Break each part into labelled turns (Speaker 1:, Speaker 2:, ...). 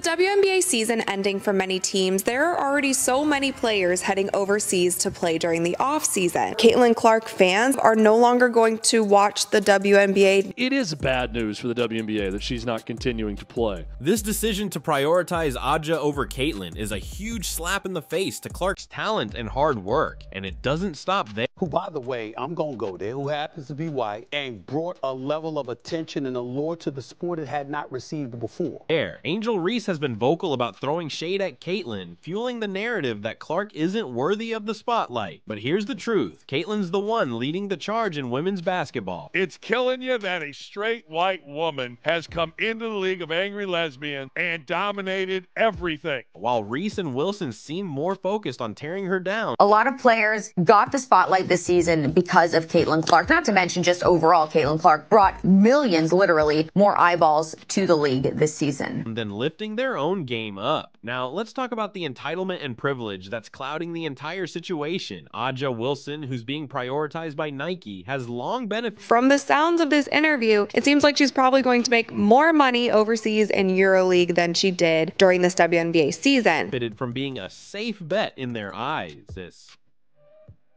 Speaker 1: With the WNBA season ending for many teams, there are already so many players heading overseas to play during the off-season. Caitlin Clark fans are no longer going to watch the WNBA.
Speaker 2: It is bad news for the WNBA that she's not continuing to play.
Speaker 3: This decision to prioritize Aja over Caitlin is a huge slap in the face to Clark's talent and hard work, and it doesn't stop there.
Speaker 4: Who, by the way, I'm gonna go there, who happens to be white and brought a level of attention and allure to the sport it had not received before.
Speaker 3: Angel Reese has been vocal about throwing shade at Caitlin, fueling the narrative that Clark isn't worthy of the spotlight. But here's the truth. Caitlin's the one leading the charge in women's basketball.
Speaker 5: It's killing you that a straight white woman has come into the League of Angry Lesbians and dominated everything.
Speaker 3: While Reese and Wilson seem more focused on tearing her down.
Speaker 6: A lot of players got the spotlight this season because of Caitlin Clark. Not to mention just overall, Caitlin Clark brought millions, literally, more eyeballs to the league this season.
Speaker 3: And then lifting their own game up. Now, let's talk about the entitlement and privilege that's clouding the entire situation. Aja Wilson, who's being prioritized by Nike, has long benefited.
Speaker 1: From the sounds of this interview, it seems like she's probably going to make more money overseas in EuroLeague than she did during this WNBA season.
Speaker 3: From being a safe bet in their eyes.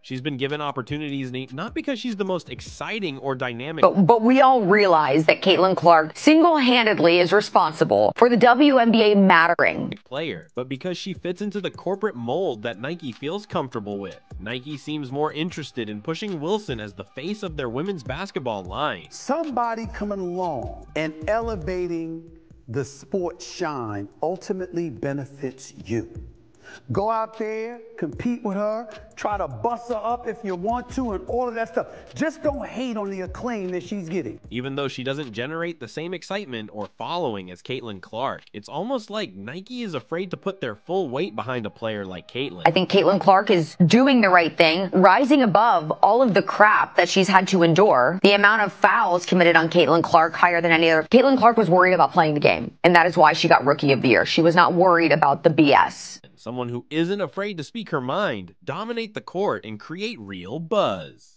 Speaker 3: She's been given opportunities, not because she's the most exciting or dynamic.
Speaker 6: But we all realize that Caitlin Clark single-handedly is responsible for the WNBA mattering.
Speaker 3: Player, but because she fits into the corporate mold that Nike feels comfortable with. Nike seems more interested in pushing Wilson as the face of their women's basketball line.
Speaker 4: Somebody coming along and elevating the sport shine ultimately benefits you. Go out there, compete with her, try to bust her up if you want to, and all of that stuff. Just don't hate on the acclaim that she's getting.
Speaker 3: Even though she doesn't generate the same excitement or following as Caitlin Clark, it's almost like Nike is afraid to put their full weight behind a player like Caitlin.
Speaker 6: I think Caitlin Clark is doing the right thing, rising above all of the crap that she's had to endure. The amount of fouls committed on Caitlin Clark higher than any other. Caitlin Clark was worried about playing the game, and that is why she got Rookie of the Year. She was not worried about the BS.
Speaker 3: Someone who isn't afraid to speak her mind, dominate the court, and create real buzz.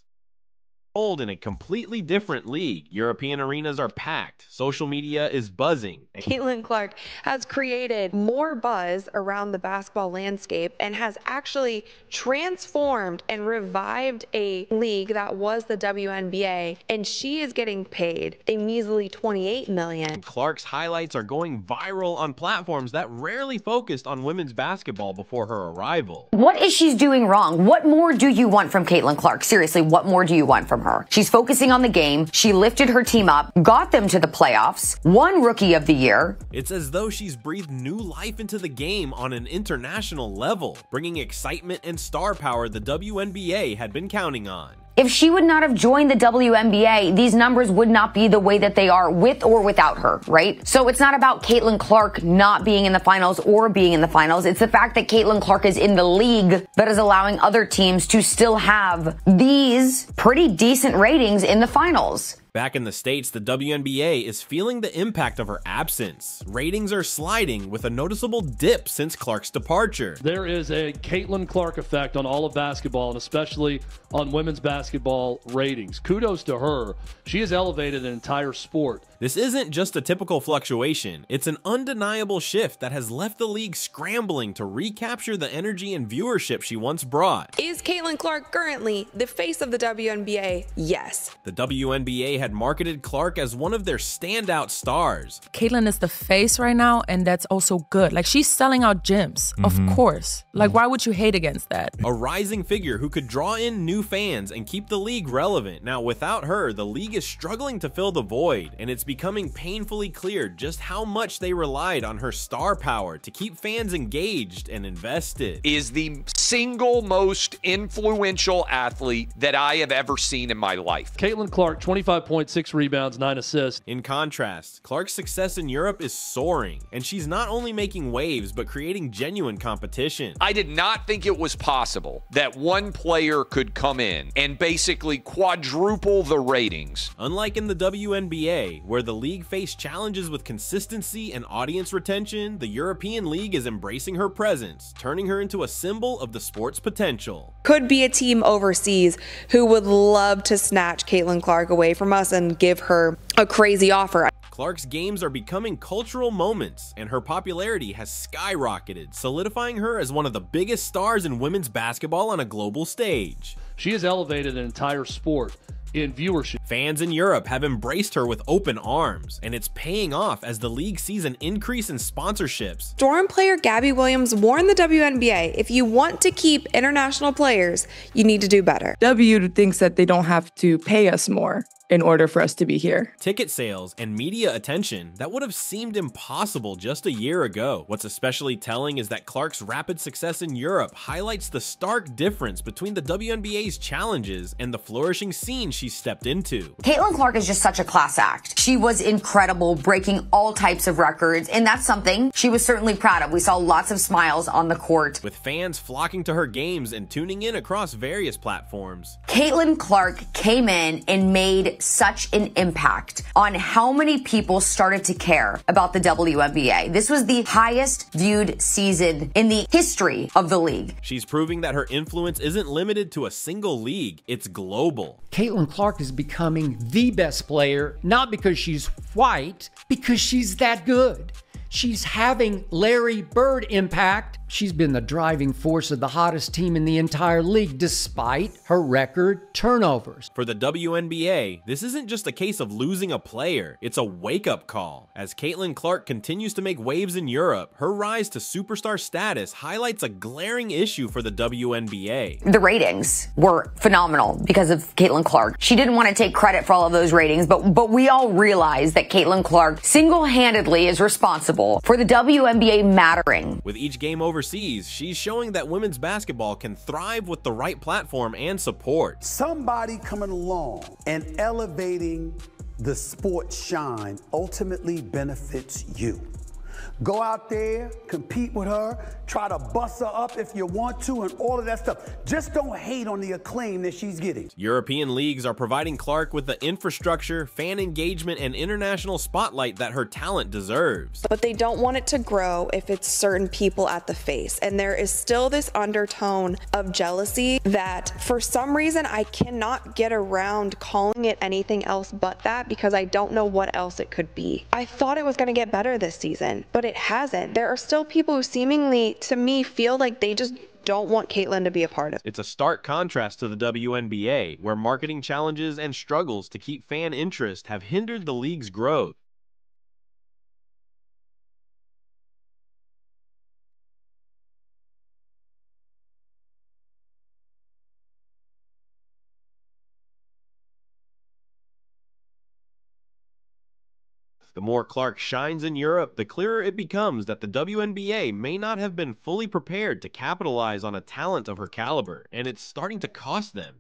Speaker 3: In a completely different league. European arenas are packed. Social media is buzzing.
Speaker 1: Caitlin Clark has created more buzz around the basketball landscape and has actually transformed and revived a league that was the WNBA, and she is getting paid a measly $28 million.
Speaker 3: Clark's highlights are going viral on platforms that rarely focused on women's basketball before her arrival.
Speaker 6: What is she doing wrong? What more do you want from Caitlin Clark? Seriously, what more do you want from her? She's focusing on the game. She lifted her team up, got them to the playoffs, won Rookie of the Year.
Speaker 3: It's as though she's breathed new life into the game on an international level, bringing excitement and star power the WNBA had been counting on.
Speaker 6: If she would not have joined the WNBA, these numbers would not be the way that they are with or without her, right? So it's not about Caitlin Clark not being in the finals or being in the finals. It's the fact that Caitlin Clark is in the league that is allowing other teams to still have these pretty decent ratings in the finals.
Speaker 3: Back in the States, the WNBA is feeling the impact of her absence. Ratings are sliding with a noticeable dip since Clark's departure.
Speaker 2: There is a Caitlin Clark effect on all of basketball, and especially on women's basketball ratings. Kudos to her. She has elevated an entire sport.
Speaker 3: This isn't just a typical fluctuation. It's an undeniable shift that has left the league scrambling to recapture the energy and viewership she once brought.
Speaker 1: Is Caitlin Clark currently the face of the WNBA? Yes.
Speaker 3: The WNBA had marketed Clark as one of their standout stars.
Speaker 7: Caitlin is the face right now, and that's also good. Like, she's selling out gyms, of course. Like, why would you hate against that?
Speaker 3: A rising figure who could draw in new fans and keep the league relevant. Now, without her, the league is struggling to fill the void, and it's becoming painfully clear just how much they relied on her star power to keep fans engaged and invested.
Speaker 8: Is the single most influential athlete that I have ever seen in my life.
Speaker 2: Caitlin Clark, 25.6 rebounds, 9 assists.
Speaker 3: In contrast, Clark's success in Europe is soaring, and she's not only making waves, but creating genuine competition.
Speaker 8: I did not think it was possible that one player could come in and basically quadruple the ratings.
Speaker 3: Unlike in the WNBA, where the league faced challenges with consistency and audience retention, the European League is embracing her presence, turning her into a symbol of the sport's potential.
Speaker 1: Could be a team overseas who would love to snatch Caitlin Clark away from us and give her a crazy offer.
Speaker 3: Clark's games are becoming cultural moments, and her popularity has skyrocketed, solidifying her as one of the biggest stars in women's basketball on a global stage.
Speaker 2: She has elevated an entire sport in viewership.
Speaker 3: Fans in Europe have embraced her with open arms, and it's paying off as the league sees an increase in sponsorships.
Speaker 1: Storm player Gabby Williams warned the WNBA, if you want to keep international players, you need to do better.
Speaker 9: W thinks that they don't have to pay us more in order for us to be here.
Speaker 3: Ticket sales and media attention that would have seemed impossible just a year ago. What's especially telling is that Clark's rapid success in Europe highlights the stark difference between the WNBA's challenges and the flourishing scene she stepped into.
Speaker 6: Caitlin Clark is just such a class act. She was incredible, breaking all types of records, and that's something she was certainly proud of. We saw lots of smiles on the court.
Speaker 3: With fans flocking to her games and tuning in across various platforms.
Speaker 6: Caitlin Clark came in and made such an impact on how many people started to care about the WNBA. This was the highest viewed season in the history of the league.
Speaker 3: She's proving that her influence isn't limited to a single league, it's global.
Speaker 10: Caitlin Clark is becoming the best player, not because she's white, because she's that good. She's having Larry Bird impact. She's been the driving force of the hottest team in the entire league, despite her record turnovers.
Speaker 3: For the WNBA, this isn't just a case of losing a player, it's a wake-up call. As Caitlin Clark continues to make waves in Europe, her rise to superstar status highlights a glaring issue for the WNBA.
Speaker 6: The ratings were phenomenal because of Caitlin Clark. She didn't want to take credit for all of those ratings, but we all realize that Caitlin Clark single-handedly is responsible for the WNBA mattering.
Speaker 3: With each game overseas, she's showing that women's basketball can thrive with the right platform and support.
Speaker 4: Somebody coming along and elevating the sport shine ultimately benefits you. Go out there, compete with her, try to bust her up if you want to, and all of that stuff. Just don't hate on the acclaim that she's getting.
Speaker 3: European leagues are providing Clark with the infrastructure, fan engagement, and international spotlight that her talent deserves.
Speaker 1: But they don't want it to grow if it's certain people at the face. And there is still this undertone of jealousy that for some reason I cannot get around calling it anything else but that, because I don't know what else it could be. I thought it was going to get better this season, but it hasn't. There are still people who seemingly, to me, feel like they just don't want Caitlin to be a part of it.
Speaker 3: It's a stark contrast to the WNBA, where marketing challenges and struggles to keep fan interest have hindered the league's growth. The more Clark shines in Europe, the clearer it becomes that the WNBA may not have been fully prepared to capitalize on a talent of her caliber, and it's starting to cost them.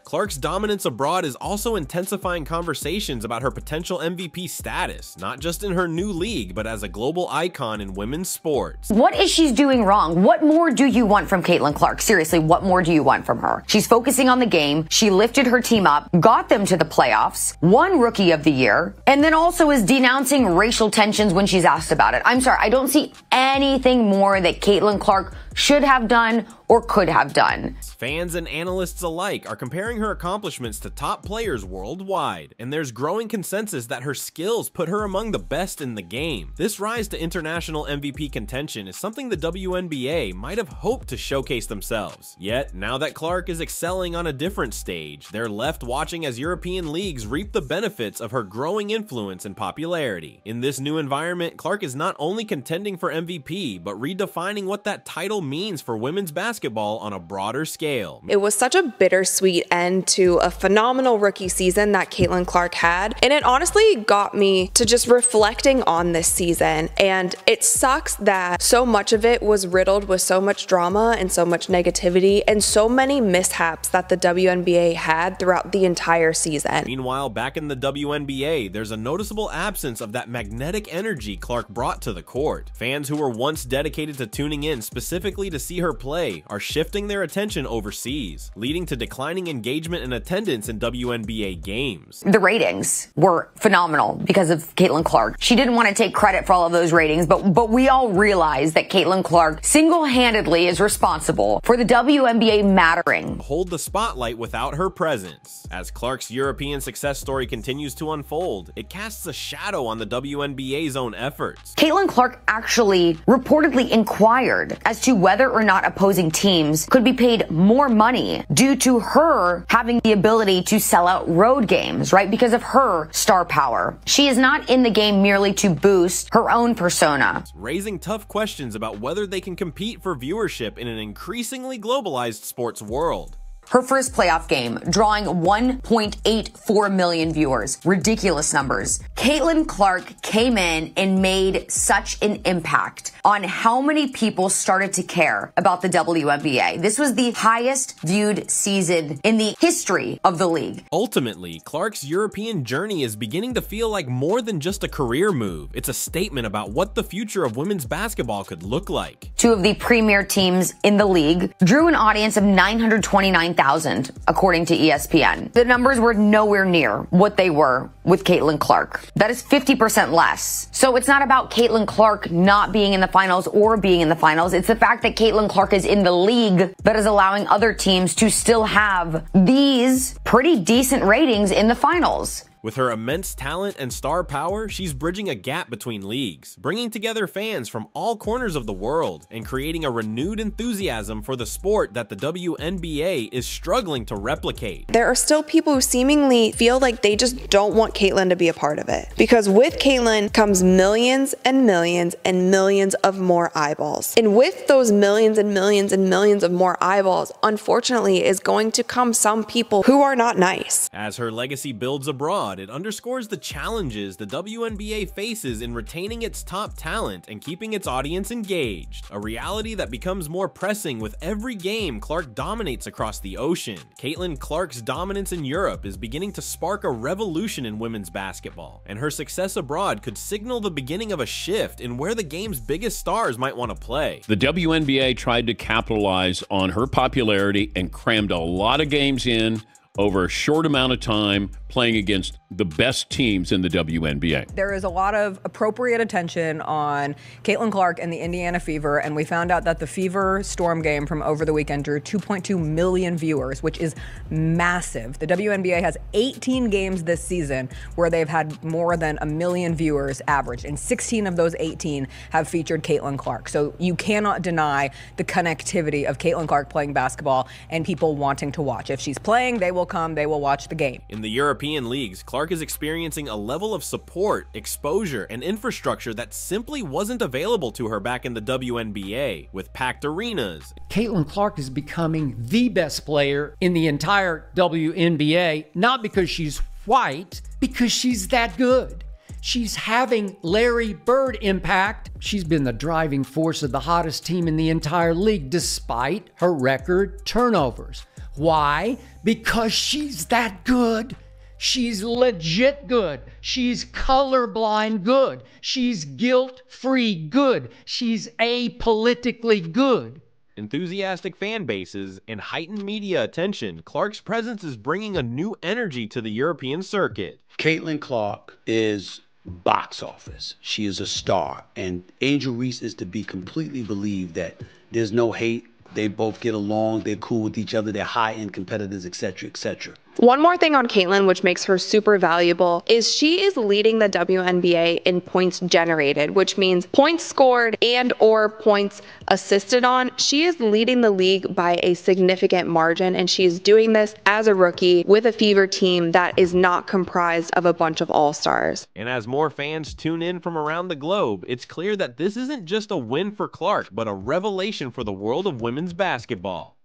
Speaker 3: Clark's dominance abroad is also intensifying conversations about her potential MVP status, not just in her new league, but as a global icon in women's sports.
Speaker 6: What is she doing wrong? What more do you want from Caitlin Clark? Seriously, what more do you want from her? She's focusing on the game. She lifted her team up, got them to the playoffs, won Rookie of the Year, and then also is denouncing racial tensions when she's asked about it. I'm sorry, I don't see anything more that Caitlin Clark should have done or could have done.
Speaker 3: Fans and analysts alike are comparing her accomplishments to top players worldwide, and there's growing consensus that her skills put her among the best in the game. This rise to international MVP contention is something the WNBA might have hoped to showcase themselves. Yet, now that Clark is excelling on a different stage, they're left watching as European leagues reap the benefits of her growing influence and popularity. In this new environment, Clark is not only contending for MVP, but redefining what that title means for women's basketball on a broader scale.
Speaker 1: It was such a bittersweet end to a phenomenal rookie season that Caitlin Clark had, and it honestly got me to just reflecting on this season. And it sucks that so much of it was riddled with so much drama and so much negativity and so many mishaps that the WNBA had throughout the entire season.
Speaker 3: Meanwhile, back in the WNBA, there's a noticeable absence of that magnetic energy Clark brought to the court. Fans who were once dedicated to tuning in specifically specifically to see her play are shifting their attention overseas, leading to declining engagement and attendance in WNBA games.
Speaker 6: The ratings were phenomenal because of Caitlin Clark. She didn't want to take credit for all of those ratings, but we all realize that Caitlin Clark single-handedly is responsible for the WNBA mattering.
Speaker 3: Hold the spotlight without her presence. As Clark's European success story continues to unfold, it casts a shadow on the WNBA's own efforts.
Speaker 6: Caitlin Clark actually reportedly inquired as to whether or not opposing teams could be paid more money due to her having the ability to sell out road games, right? Because of her star power. She is not in the game merely to boost her own persona.
Speaker 3: Raising tough questions about whether they can compete for viewership in an increasingly globalized sports world.
Speaker 6: Her first playoff game, drawing 1.84 million viewers. Ridiculous numbers. Caitlin Clark came in and made such an impact on how many people started to care about the WNBA. This was the highest viewed season in the history of the league.
Speaker 3: Ultimately, Clark's European journey is beginning to feel like more than just a career move. It's a statement about what the future of women's basketball could look like.
Speaker 6: Two of the premier teams in the league drew an audience of 929,000, according to ESPN. The numbers were nowhere near what they were with Caitlin Clark. That is 50% less. So it's not about Caitlin Clark not being in the finals or being in the finals. It's the fact that Caitlin Clark is in the league that is allowing other teams to still have these pretty decent ratings in the finals.
Speaker 3: With her immense talent and star power, she's bridging a gap between leagues, bringing together fans from all corners of the world, and creating a renewed enthusiasm for the sport that the WNBA is struggling to replicate.
Speaker 1: There are still people who seemingly feel like they just don't want Caitlin to be a part of it. Because with Caitlin comes millions and millions and millions of more eyeballs. And with those millions and millions and millions of more eyeballs, unfortunately, is going to come some people who are not nice.
Speaker 3: As her legacy builds abroad, it underscores the challenges the WNBA faces in retaining its top talent and keeping its audience engaged, a reality that becomes more pressing with every game Clark dominates across the ocean. Caitlin Clark's dominance in Europe is beginning to spark a revolution in women's basketball, and her success abroad could signal the beginning of a shift in where the game's biggest stars might want to play.
Speaker 11: The WNBA tried to capitalize on her popularity and crammed a lot of games in over a short amount of time, playing against the best teams in the WNBA.
Speaker 12: There is a lot of appropriate attention on Caitlin Clark and the Indiana Fever, and we found out that the Fever Storm game from over the weekend drew 2.2 million viewers, which is massive. The WNBA has 18 games this season where they've had more than 1 million viewers average, and 16 of those 18 have featured Caitlin Clark. So you cannot deny the connectivity of Caitlin Clark playing basketball and people wanting to watch. If she's playing, they will come, they will watch the game.
Speaker 3: In the European leagues, Clark is experiencing a level of support, exposure, and infrastructure that simply wasn't available to her back in the WNBA, with packed arenas.
Speaker 10: Caitlin Clark is becoming the best player in the entire WNBA, not because she's white, because she's that good. She's having Larry Bird impact. She's been the driving force of the hottest team in the entire league, despite her record turnovers. Why? Because she's that good. She's legit good. She's colorblind good. She's guilt-free good. She's apolitically good.
Speaker 3: Enthusiastic fan bases and heightened media attention, Clark's presence is bringing a new energy to the European circuit.
Speaker 13: Caitlin Clark is box office. She is a star. And Angel Reese is to be completely believed that there's no hate. They both get along. They're cool with each other. They're high-end competitors, etc., etc.
Speaker 1: One more thing on Caitlin, which makes her super valuable, is she is leading the WNBA in points generated, which means points scored and or points assisted on. She is leading the league by a significant margin, and she is doing this as a rookie with a Fever team that is not comprised of a bunch of all-stars.
Speaker 3: And as more fans tune in from around the globe, it's clear that this isn't just a win for Clark, but a revelation for the world of women's basketball.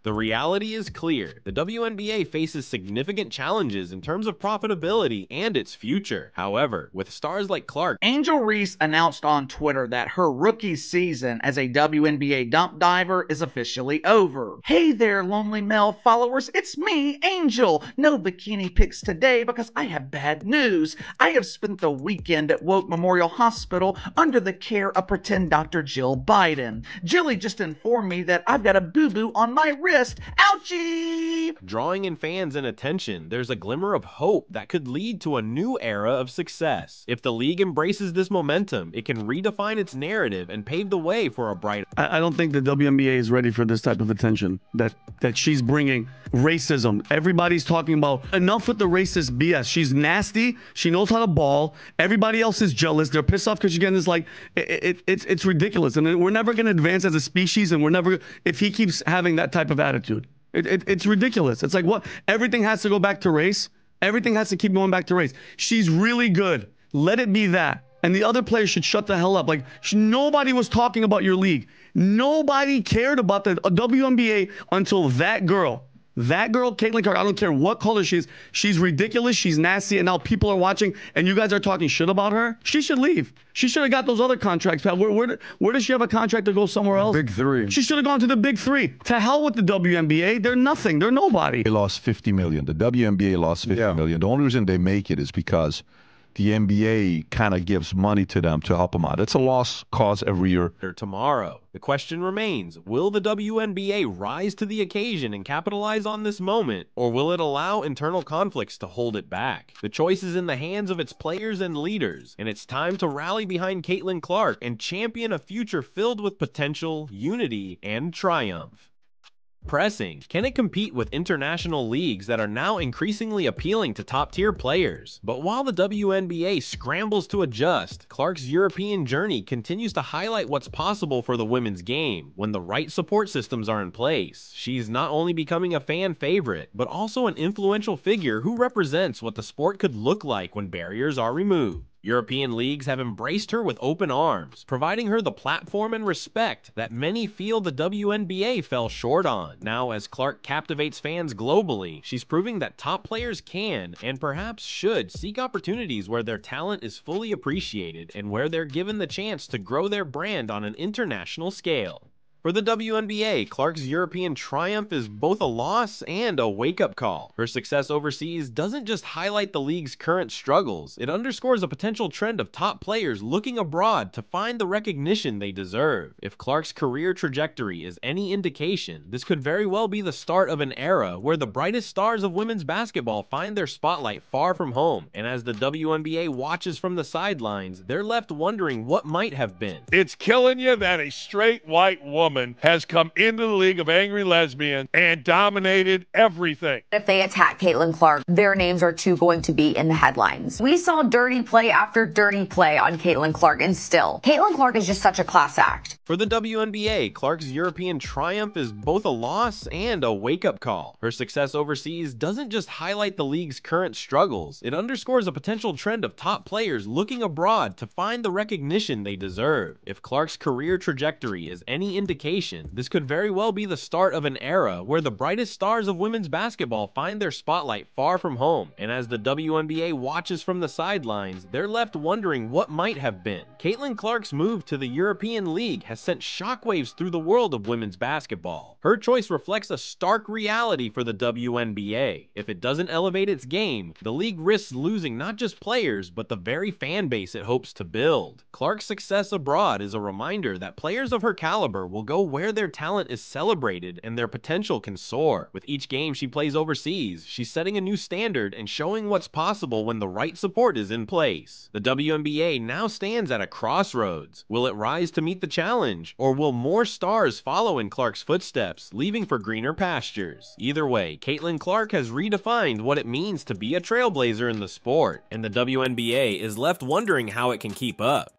Speaker 3: The reality is clear. The WNBA faces significant challenges in terms of profitability and its future. However, with stars like Clark,
Speaker 14: Angel Reese announced on Twitter that her rookie season as a WNBA dump diver is officially over. Hey there, lonely male followers, it's me, Angel. No bikini pics today because I have bad news. I have spent the weekend at Woke Memorial Hospital under the care of pretend Dr. Jill Biden. Jilly just informed me that I've got a boo-boo on my wrist. Ouchie!
Speaker 3: drawing in fans and attention, there's a glimmer of hope that could lead to a new era of success. If the league embraces this momentum, it can redefine its narrative and pave the way for a bright.
Speaker 15: I don't think the WNBA is ready for this type of attention that she's bringing. Racism. Everybody's talking about enough with the racist BS. She's nasty. She knows how to ball. Everybody else is jealous. They're pissed off because she's getting this, like, it's ridiculous. And we're never going to advance as a species, and we're never, if he keeps having that type of attitude. It's ridiculous. It's like, what? Everything has to go back to race. Everything has to keep going back to race. She's really good. Let it be that. And the other players should shut the hell up. Like, nobody was talking about your league. Nobody cared about the WNBA until that girl, Caitlin Clark, I don't care what color she is, she's ridiculous, she's nasty, and now people are watching, and you guys are talking shit about her? She should leave. She should have got those other contracts, pal. Where does she have a contract to go somewhere else?
Speaker 16: Big Three.
Speaker 15: She should have gone to the Big Three. To hell with the WNBA. They're nothing. They're nobody.
Speaker 16: They lost $50 million. The WNBA lost $50 million. The only reason they make it is because the NBA kind of gives money to them to help them out. It's a lost cause every year.
Speaker 3: Tomorrow, the question remains, will the WNBA rise to the occasion and capitalize on this moment, or will it allow internal conflicts to hold it back? The choice is in the hands of its players and leaders, and it's time to rally behind Caitlin Clark and champion a future filled with potential, unity, and triumph. Pressing, can it compete with international leagues that are now increasingly appealing to top-tier players? But while the WNBA scrambles to adjust, Clark's European journey continues to highlight what's possible for the women's game when the right support systems are in place. She's not only becoming a fan favorite, but also an influential figure who represents what the sport could look like when barriers are removed. European leagues have embraced her with open arms, providing her the platform and respect that many feel the WNBA fell short on. Now, as Clark captivates fans globally, she's proving that top players can, and perhaps should, seek opportunities where their talent is fully appreciated and where they're given the chance to grow their brand on an international scale. For the WNBA, Clark's European triumph is both a loss and a wake-up call. Her success overseas doesn't just highlight the league's current struggles, it underscores a potential trend of top players looking abroad to find the recognition they deserve. If Clark's career trajectory is any indication, this could very well be the start of an era where the brightest stars of women's basketball find their spotlight far from home, and as the WNBA watches from the sidelines, they're left wondering what might have been.
Speaker 5: It's killing you that a straight white woman has come into the League of Angry Lesbians and dominated everything.
Speaker 6: If they attack Caitlin Clark, their names are too going to be in the headlines. We saw dirty play after dirty play on Caitlin Clark, and still, Caitlin Clark is just such a class act.
Speaker 3: For the WNBA, Clark's European triumph is both a loss and a wake-up call. Her success overseas doesn't just highlight the league's current struggles, it underscores a potential trend of top players looking abroad to find the recognition they deserve. If Clark's career trajectory is any indication, this could very well be the start of an era where the brightest stars of women's basketball find their spotlight far from home, and as the WNBA watches from the sidelines, they're left wondering what might have been. Caitlin Clark's move to the European League has sent shockwaves through the world of women's basketball. Her choice reflects a stark reality for the WNBA. If it doesn't elevate its game, the league risks losing not just players, but the very fan base it hopes to build. Clark's success abroad is a reminder that players of her caliber will go where their talent is celebrated and their potential can soar. With each game she plays overseas, she's setting a new standard and showing what's possible when the right support is in place. The WNBA now stands at a crossroads. Will it rise to meet the challenge, or will more stars follow in Clark's footsteps, leaving for greener pastures? Either way, Caitlin Clark has redefined what it means to be a trailblazer in the sport, and the WNBA is left wondering how it can keep up.